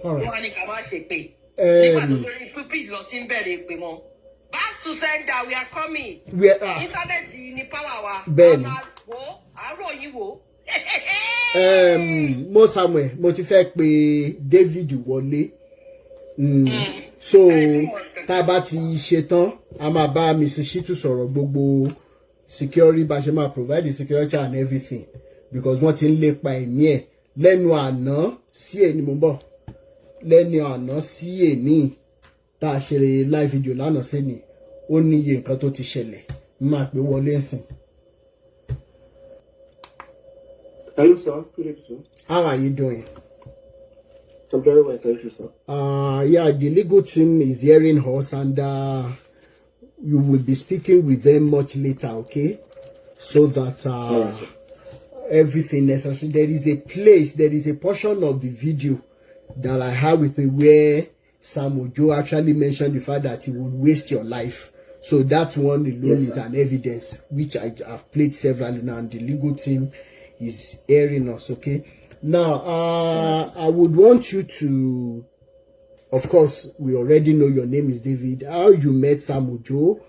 All right. Back to sender, we are coming. We are. Internet in power. Ben. Mo Samuel, mo ti fẹ́ pè David wọlé. So tá bá ti ṣe tán, a máa bá Mrs. Shitu sọ̀rọ̀ gbogbo security bá ṣe máa provide the security and everything because wọ́n ti ń lépa ẹ̀mí ẹ̀ lẹ́nu àná sí èní mo bọ̀ lẹ́nu àná sí èní tá a ṣe live video lánàá sẹ́ni ó ní iye nǹkan tó ti ṣẹlẹ̀ máa pè wọlé ńsìn. Hello, sir. Good evening. How are you doing? I'm very well, thank you, sir. Yeah, the legal team is hearing us and you will be speaking with them much later, okay? So that Right. everything necessary. There is a portion of the video that I have with me where Sam Ojo actually mentioned the fact that he would waste your life. So that one alone is an evidence, which I have played several now, and the legal team is hearing us, okay? Now, I would want you to, of course, we already know your name is David, how you met Sam Ojo,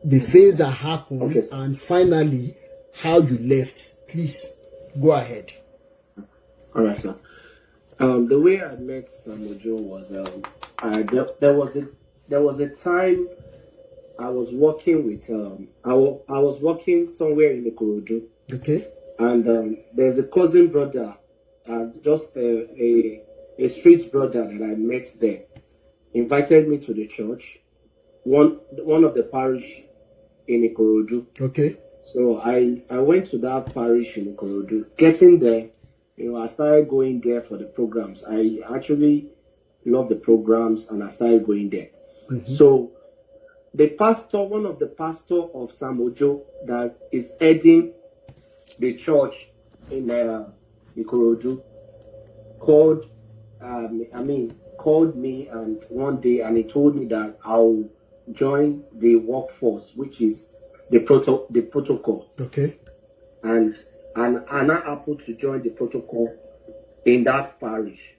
the things that happened, and finally, how you left. Please, go ahead. All right, sir. The way I met Sam Ojo was there was a time I was working with I was working somewhere in Ikorodu. Okay. And there's a cousin brother, just a street brother that I met there, invited me to the church, one of the parish in Ikorodu. Okay. So I went to that parish in Ikorodu. Getting there, I started going there for the programs. I actually love the programs, and I started going there. So the pastor, one of the pastor of Sam Ojo that is heading the church in Ikorodu, called me and one day, and he told me that I'll join the workforce, which is the protocol. Okay. And I happened to join the protocol in that parish.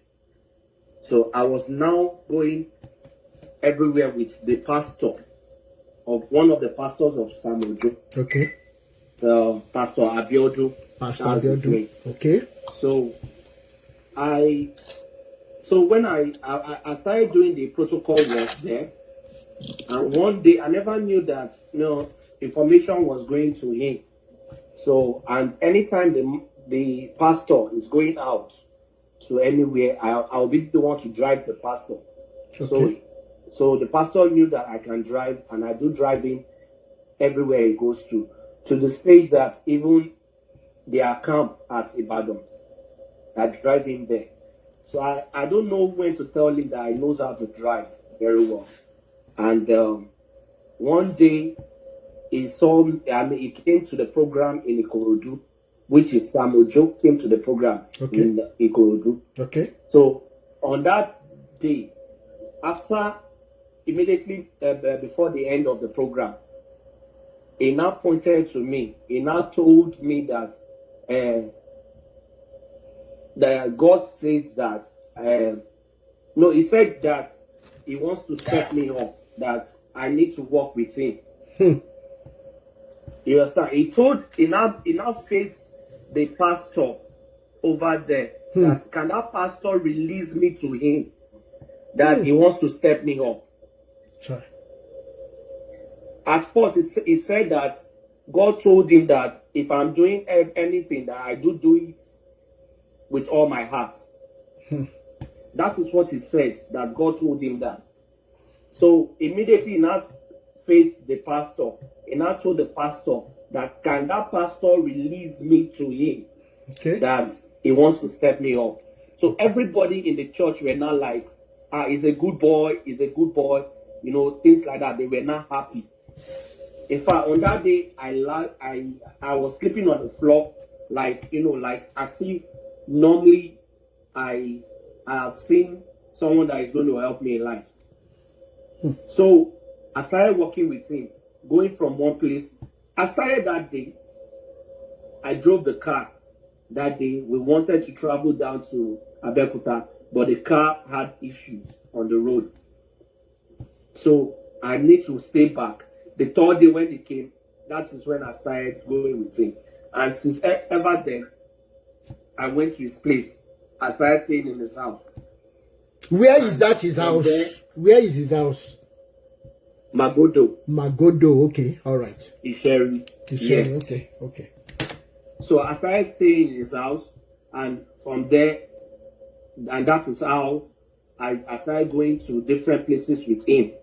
So I was now going everywhere with the pastor of one of the pastors of Sam Ojo. Okay. Pastor Abiodun. Pastor Abiodun. Okay. So when I started doing the protocol work there, and one day I never knew that information was going to him. So, and anytime the pastor is going out to anywhere, I'll be the one to drive the pastor. Okay. So the pastor knew that I can drive, and I do driving everywhere he goes to the stage that even their camp at Ibadan, I drive him there. So I don't know when to tell him that he knows how to drive very well. And one day he saw me, he came to the program in Ikorodu, which is Sam Ojo came to the program in Ikorodu. Okay. So on that day, immediately before the end of the program, he now pointed to me. He now told me that God says that he said that he wants to set me up, that I need to work with him. You understand? He now faced the pastor over there that can that pastor release me to him, that he wants to step me up. Sure. At first, he said that God told him that if I'm doing anything, that I do it with all my heart. That is what he said, that God told him that. So immediately he now faced the pastor. He now told the pastor that can that pastor release me to him, that he wants to step me up. So everybody in the church were now like, he's a good boy, things like that. They were not happy. In fact, on that day, I was sleeping on the floor, like as if normally I have seen someone that is going to help me in life. So I started working with him, going from one place. I started that day. I drove the car that day. We wanted to travel down to Abeokuta, but the car had issues on the road. So I need to stay back. The third day when he came, that is when I started going with him. And since ever then, I went to his place. I started staying in his house. Where is that his house? Where is his house? Magodo. Magodo, okay, all right. Isheri. Yes. Okay, okay. So I started staying in his house, and from there, and that is how I started going to different places with him.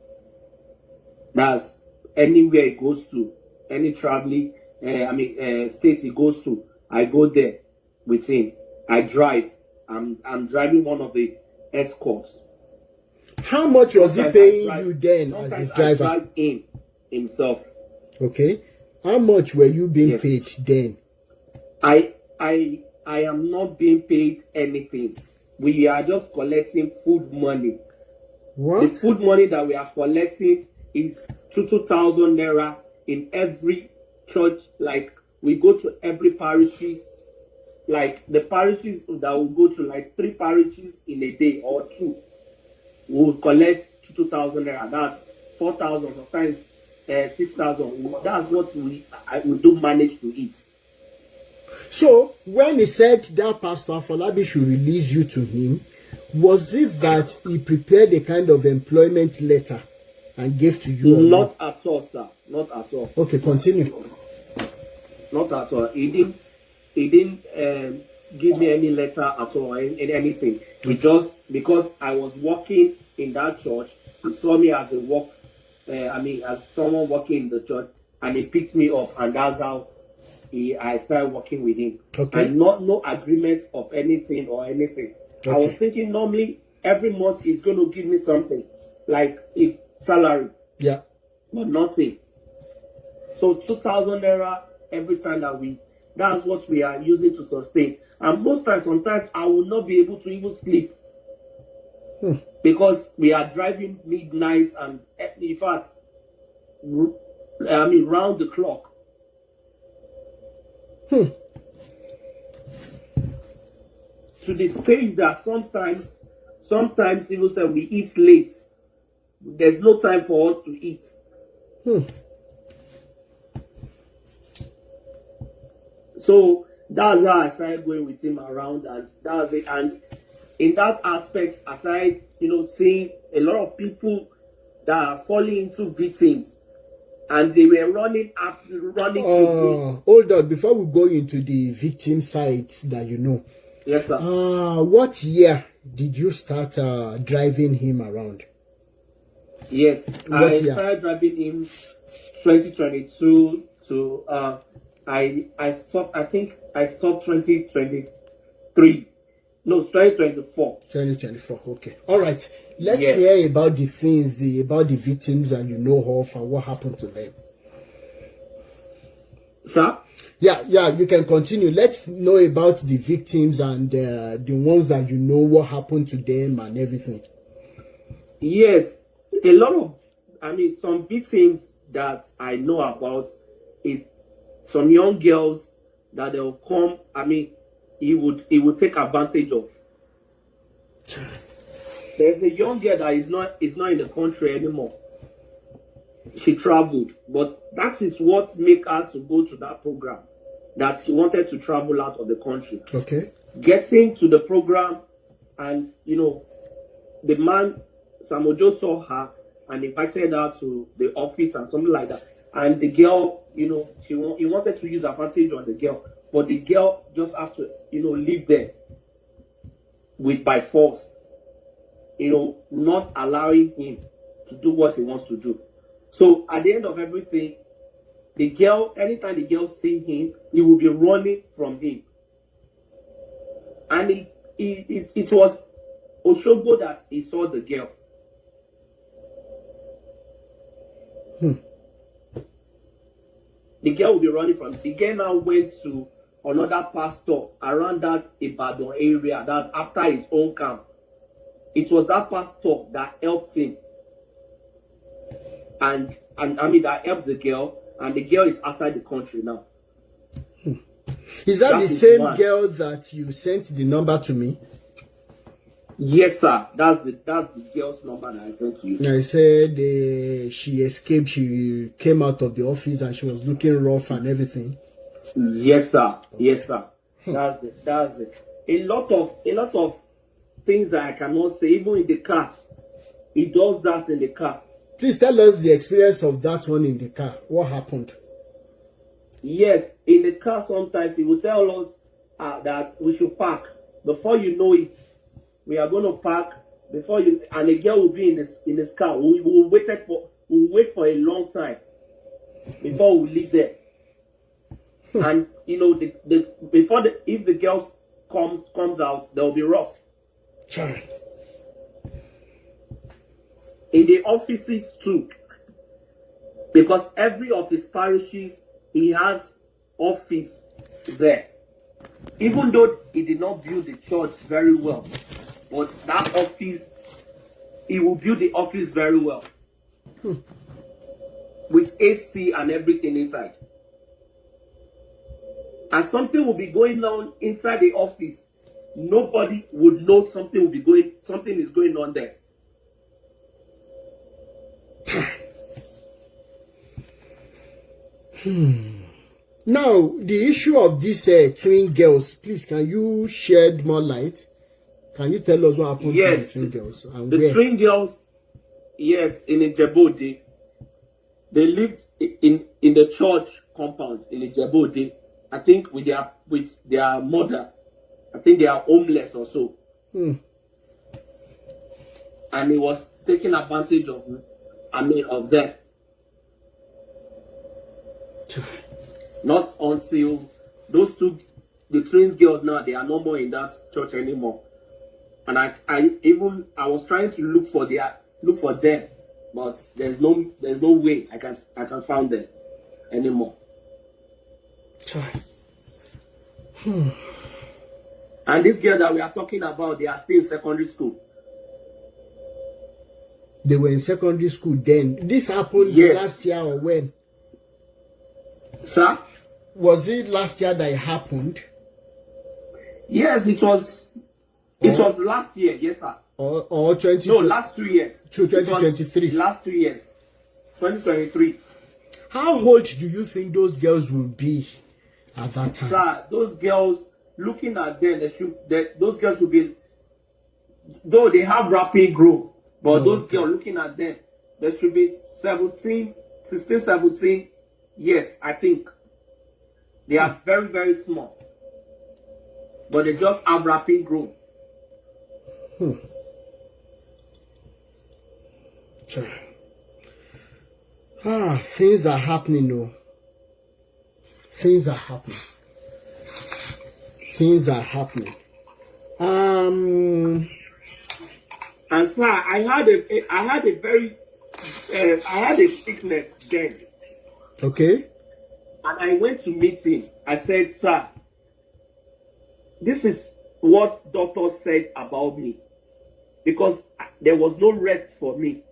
That's anywhere he goes to, any traveling, states he goes to, I go there with him. I drive. I'm driving one of the escorts. How much was he paying you then as his driver? I drive him himself. Okay. How much were you being paid then? I am not being paid anything. We are just collecting food money. What? The food money that we are collecting is 2,000 naira in every church. Like, we go to every parishes. Like, the parishes that will go to, like 3 parishes in a day or 2, we will collect 2,000 naira. That's 4,000, sometimes 6,000. That's what we do manage to eat. So, when he said that Pastor Afolabi should release you to him, was it that he prepared a kind of employment letter and gave to you? Not at all, sir. Not at all. Okay, continue. Not at all. He didn't give me any letter at all, anything. He just, because I was working in that church, he saw me as as someone working in the church, and he picked me up, and that's how I started working with him. Okay. And no agreement of anything or anything. Okay. I was thinking normally every month he's going to give me something, like a salary. Yeah. But nothing. So 2,000 naira every time that's what we are using to sustain. And most times, sometimes I will not be able to even sleep. Because we are driving midnight and, in fact, round the clock. To the stage that sometimes even say we eat late. There's no time for us to eat. So that's how I started going with him around, and that was it. And in that aspect, I started, seeing a lot of people that are falling into victims, and they were running to me. Hold on, before we go into the victim sides that you know. Yes, sir. What year did you start driving him around? Yes, I started driving him 2022 to I stopped. I think I stopped 2023. No, 2024. 2024. Okay. All right. Let's hear about the things, about the victims, and you know of, and what happened to them. Sir? Yeah. You can continue. Let's know about the victims and the ones that you know, what happened to them and everything. Yes, a lot of. Some victims that I know about is some young girls that they'll come. He would take advantage of. There's a young girl that is not in the country anymore. She traveled, but that is what made her to go to that program. That she wanted to travel out of the country. Okay. Getting to the program, and the man Samojo saw her and invited her to the office and something like that. And the girl, he wanted to use advantage on the girl, but the girl just have to, live there by force, not allowing him to do what he wants to do. So at the end of everything, the girl, anytime the girl see him, he will be running from him. And it was Oshogbo that he saw the girl. The girl will be running from him. The girl now went to another pastor around that Ibadan area. That's after his own camp. It was that pastor that helped him. And that helped the girl. And the girl is outside the country now. Is that That the is same one. girl that you sent the number to me? Yes, sir. That's the girl's number that I sent to you. I said she escaped. She came out of the office and she was looking rough and everything. Yes, sir. Yes, sir. That's it. That's it. A lot of things that I cannot say, even in the car. He does that in the car. Please tell us the experience of that one in the car. What happened? Yes, in the car sometimes he will tell us that we should park. Before you know it, we are going to park. Before you, and a girl will be in this car. We will wait for a long time before we leave there. And you know, if the girl comes out, there will be rough. Child. In the offices too, because every of his parishes he has office there. Even though he did not build the church very well, but that office, he will build the office very well. With AC and everything inside. And something will be going on inside the office. Nobody would know something is going on there. Now, the issue of these twin girls, please, can you shed more light? Can you tell us what happened to the twin girls? And the where? twin girls, yes, in Ijebode. They lived in the church compound in Ijebode. I think with their mother. I think they are homeless or so. And he was taking advantage of them. Not until those two, the twins girls now, they are no more in that church anymore. And I was trying to look for them, but there's no way I can find them anymore. And this girl that we are talking about, they are still in secondary school. They were in secondary school then. This happened last year or when? Sir? Was it last year that it happened? Yes, it was. It was last year, yes, sir. Or 20? No, last 2 years. 2023. Last 2 years. 2023. How old do you think those girls will be at that time? Sir, those girls, looking at them, those girls will be, though they have rapid growth, but those girls, looking at them, they should be 16, 17 years, I think. They are very, very small. But they just have rapid growth. Things are happening, though. Things are happening. And sir, I had a sickness then. Okay. And I went to meet him. I said, sir, this is what doctor said about me. Because there was no rest for me.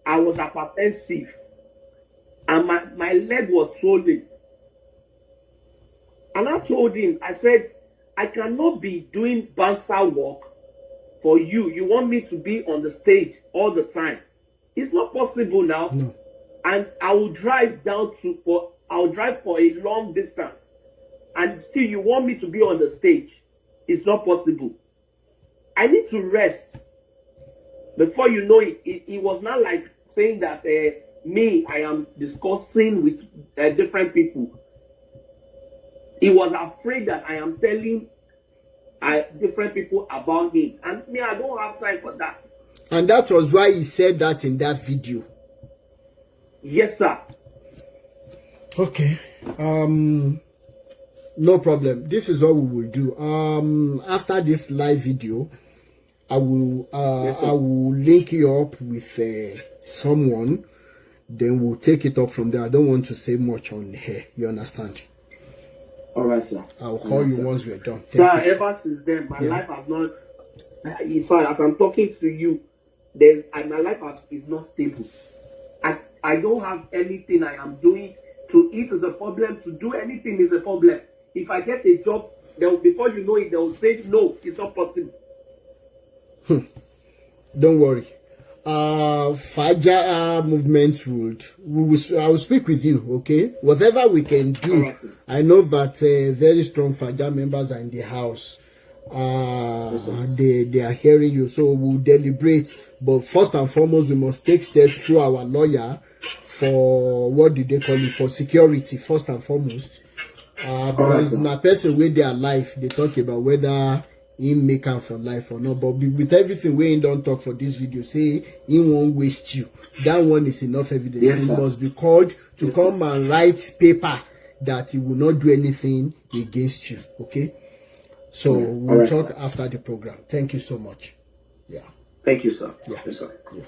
I was hypertensive. And my leg was swollen. And I told him, I said, I cannot be doing bouncer work for you. You want me to be on the stage all the time. It's not possible now. No. And I'll drive for a long distance. And still you want me to be on the stage. It's not possible. I need to rest. Before you know it, it was not like saying that I am discussing with different people. He was afraid that I am telling different people about him. And me, I don't have time for that. And that was why he said that in that video. Yes, sir. Okay. No problem. This is what we will do. After this live video, I will link you up with someone. Then we'll take it up from there. I don't want to say much on here. You understand? All right, sir. I'll call you once we're done. Sir, ever since then, my life has not. In fact, as I'm talking to you, my life is not stable. I don't have anything I am doing. To eat is a problem. To do anything is a problem. If I get a job, before you know it, they will say, no, it's not possible. Don't worry. Faja movement I will speak with you, okay? Whatever we can do. I know that very strong Faja members are in the house. They are hearing you, so we'll deliberate. But first and foremost, we must take steps through our lawyer for what did they call it, for security first and foremost. Because na person with their life, they talk about whether he make am for life or not. But with everything we don't talk for this video, say he won't waste you. That one is enough evidence. Yes, he must be called to come and write paper that he will not do anything against you. Okay. So we'll talk after the program. Thank you so much. Yeah. Thank you, sir. Yeah. Yes, sir. Yeah.